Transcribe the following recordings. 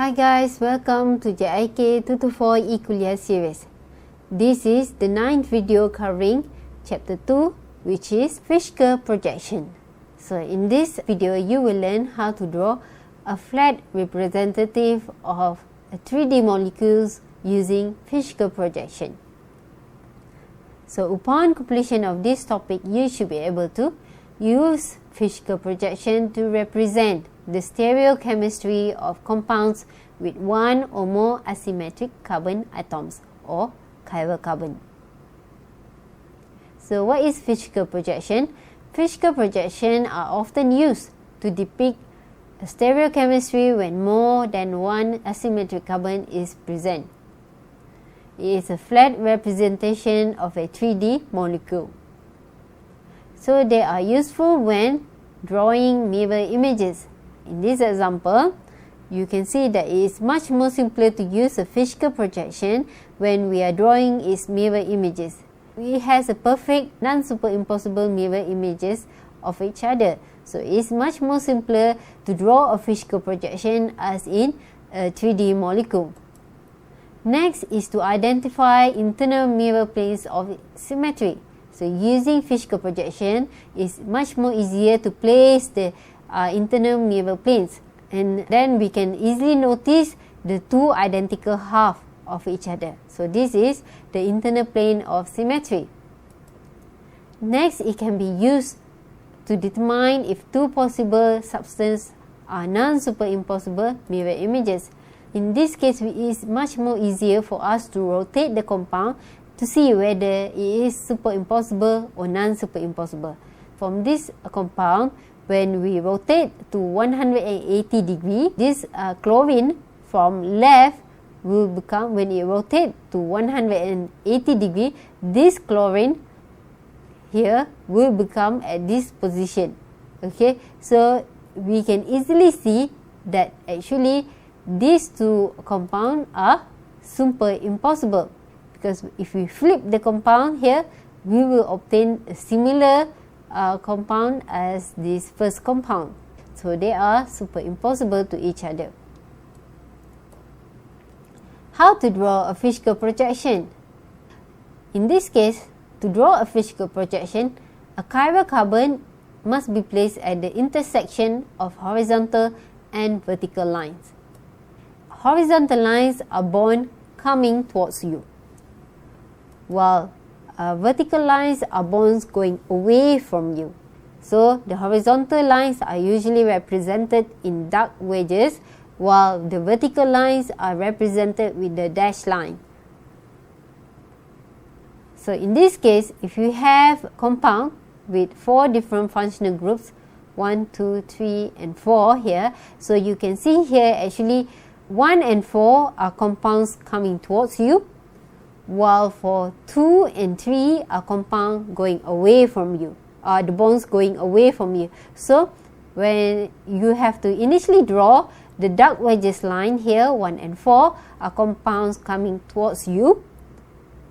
Hi guys, welcome to JIK 224 E-Kuliah series. This is the 9th video covering chapter 2, which is Fischke projection. So in this video, you will learn how to draw a flat representative of a 3D molecules using Fischke projection. So upon completion of this topic, you should be able to use Fischke projection to represent the stereochemistry of compounds with one or more asymmetric carbon atoms or chiral carbon. So what is Fischke projection? Fischke projection are often used to depict a stereochemistry when more than one asymmetric carbon is present. It is a flat representation of a 3D molecule. So they are useful when drawing mirror images. In this example, you can see that it is much more simpler to use a Fischke projection when we are drawing its mirror images. It has a perfect non-superimposable mirror images of each other. So it is much more simpler to draw a Fischke projection as in a 3D molecule. Next is to identify internal mirror planes of symmetry. So using Fischke projection is much more easier to place the internal mirror planes, and then we can easily notice the two identical halves of each other. So this is the internal plane of symmetry. Next, it can be used to determine if two possible substances are non-superimposable mirror images. In this case, it is much more easier for us to rotate the compound to see whether it is superimposable or non-superimposable. From this compound, when we rotate to 180 degree, this chlorine from left will become, when it rotates to 180 degree, this chlorine here will become at this position. Okay, so we can easily see that actually these two compounds are superimposable, because if we flip the compound here, we will obtain a similar compound as this first compound. So they are superimposable to each other. How to draw a Fischke projection? In this case, to draw a Fischke projection, a chiral carbon must be placed at the intersection of horizontal and vertical lines. Horizontal lines are born coming towards you, while vertical lines are bonds going away from you. So the horizontal lines are usually represented in dark wedges, while the vertical lines are represented with the dashed line. So in this case, if you have a compound with 4 different functional groups, 1, 2, 3 and 4 here, so you can see here actually 1 and 4 are compounds coming towards you, while for 2 and 3 are compound going away from you, the bonds going away from you. So when you have to initially draw the dark wedges line here, 1 and 4 are compounds coming towards you,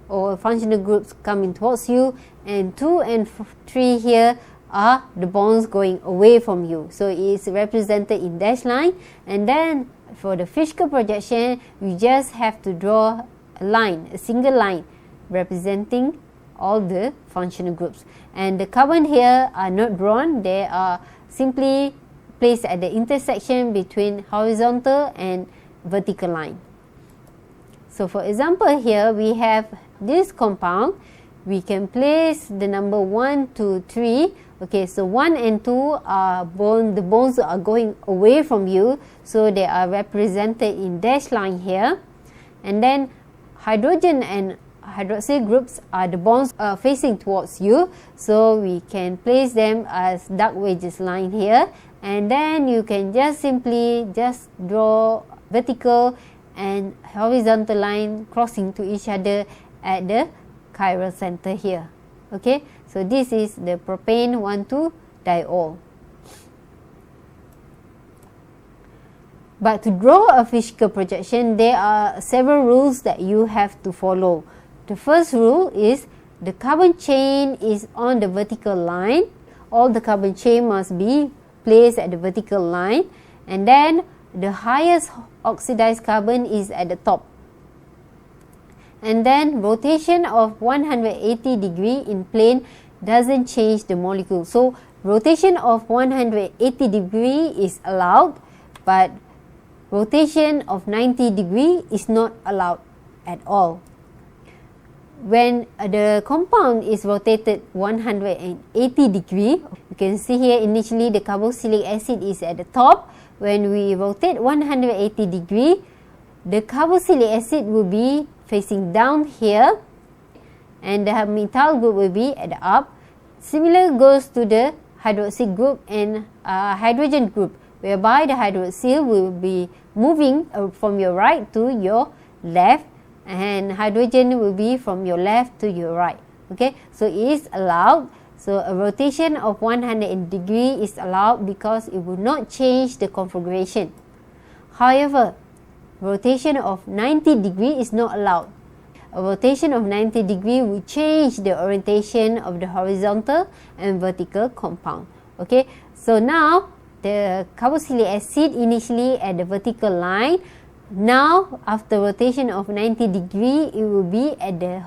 or functional groups coming towards you, and 2 and 3 here are the bonds going away from you. So it is represented in dashed line, and then for the Fischke projection, you just have to draw a line, a single line representing all the functional groups. And the carbon here are not drawn, they are simply placed at the intersection between horizontal and vertical line. So for example here, we have this compound. We can place the number 1, 2, 3. Okay, so 1 and 2 are the bonds are going away from you, so they are represented in dashed line here. And then hydrogen and hydroxyl groups are the bonds facing towards you, so we can place them as dark wedges line here. And then you can just simply draw vertical and horizontal line crossing to each other at the chiral center here. Okay, so this is the propane 1,2 diol. But to draw a Fischke projection, there are several rules that you have to follow. The first rule is the carbon chain is on the vertical line. All the carbon chain must be placed at the vertical line, and then the highest oxidized carbon is at the top. And then rotation of 180 degree in plane doesn't change the molecule. So rotation of 180 degree is allowed, but rotation of 90 degree is not allowed at all. When the compound is rotated 180 degree, you can see here initially the carboxylic acid is at the top. When we rotate 180 degree, the carboxylic acid will be facing down here, and the methyl group will be at the up. Similar goes to the hydroxyl group and hydrogen group, whereby the hydroxyl will be moving from your right to your left, and hydrogen will be from your left to your right. Okay, so it is allowed. So a rotation of 180 degree is allowed because it will not change the configuration. However, rotation of 90 degree is not allowed. A rotation of 90 degree will change the orientation of the horizontal and vertical compound. Okay, so now the carboxylic acid initially at the vertical line. Now after rotation of 90 degree, it will be at the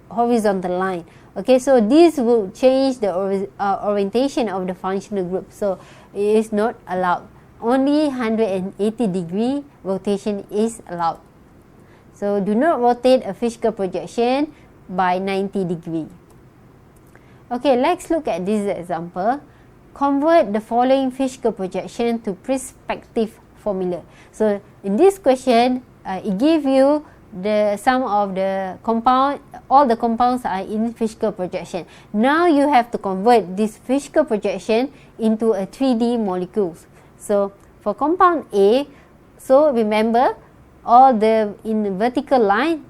horizontal line. Okay, so this will change the orientation of the functional group. So it is not allowed. Only 180 degree rotation is allowed. So do not rotate a physical projection by 90 degree. Okay, let's look at this example. Convert the following physical projection to perspective formula. So in this question, it gives you the sum of the compound. All the compounds are in physical projection. Now you have to convert this physical projection into a 3D molecules. So for compound A, so remember all the in the vertical line,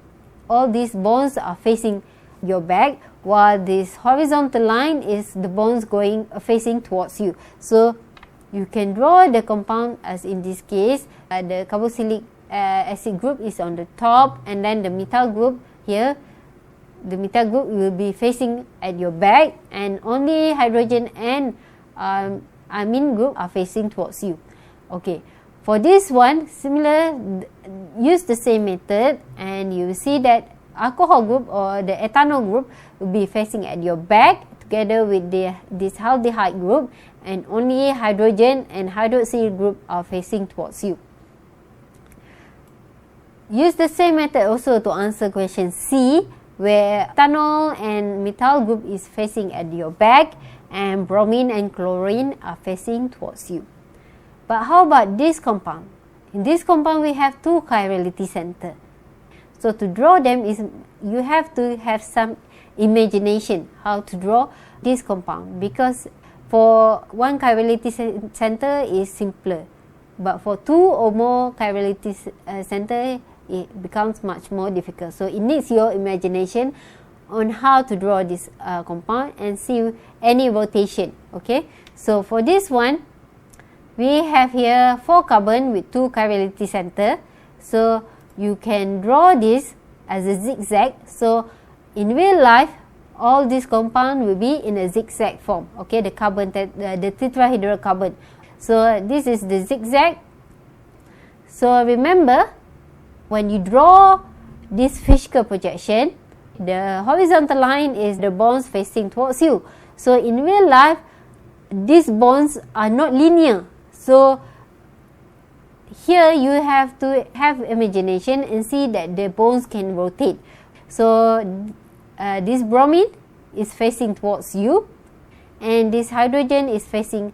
all these bonds are facing your back, while this horizontal line is the bonds going facing towards you. So you can draw the compound as in this case, the carboxylic acid group is on the top, and then the methyl group here, the methyl group will be facing at your back, and only hydrogen and amine group are facing towards you. Okay, for this one, similar, use the same method, and you will see that alcohol group or the ethanol group will be facing at your back together with this aldehyde group, and only hydrogen and hydroxyl group are facing towards you. Use the same method also to answer question C, where ethanol and methyl group is facing at your back, and bromine and chlorine are facing towards you. But how about this compound? In this compound, we have two chirality center. So to draw them, you have to have some imagination how to draw this compound, because for one chirality center is simpler, but for two or more chirality center, it becomes much more difficult. So it needs your imagination on how to draw this compound and see any rotation. Okay, so for this one, we have here 4 carbon with 2 chirality center. So you can draw this as a zigzag. So in real life, all this compound will be in a zigzag form. Okay, the carbon, the tetrahedral carbon. So this is the zigzag. So remember, when you draw this physical projection, the horizontal line is the bonds facing towards you. So in real life, these bonds are not linear. So here you have to have imagination and see that the bonds can rotate. So this bromine is facing towards you, and this hydrogen is facing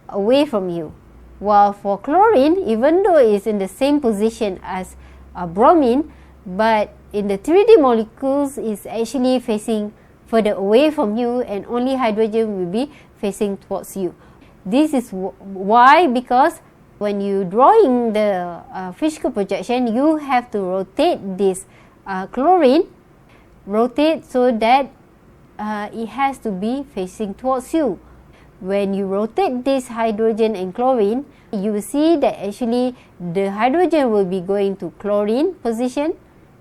away from you. While for chlorine, even though it's in the same position as bromine, but in the 3D molecules is actually facing further away from you, and only hydrogen will be facing towards you. This is why, because when you drawing the physical projection, you have to rotate this chlorine, rotate so that it has to be facing towards you. When you rotate this hydrogen and chlorine, you will see that actually the hydrogen will be going to chlorine position,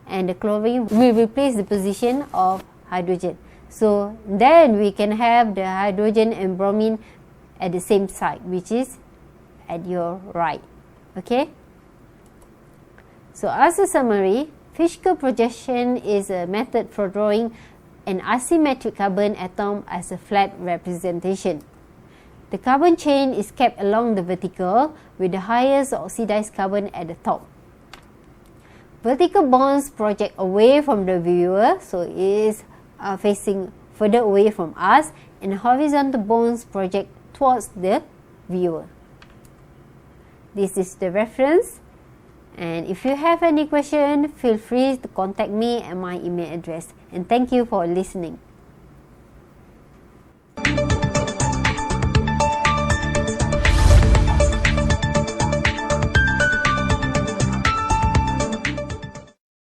and the chlorine will replace the position of hydrogen. So then we can have the hydrogen and bromine at the same side, which is at your right. Okay, So as a summary, physical projection is a method for drawing an asymmetric carbon atom as a flat representation. The carbon chain is kept along the vertical with the highest oxidized carbon at the top. Vertical bonds project away from the viewer, so it is facing further away from us, and horizontal bonds project towards the viewer. This is the reference, and if you have any question, feel free to contact me at my email address. And thank you for listening.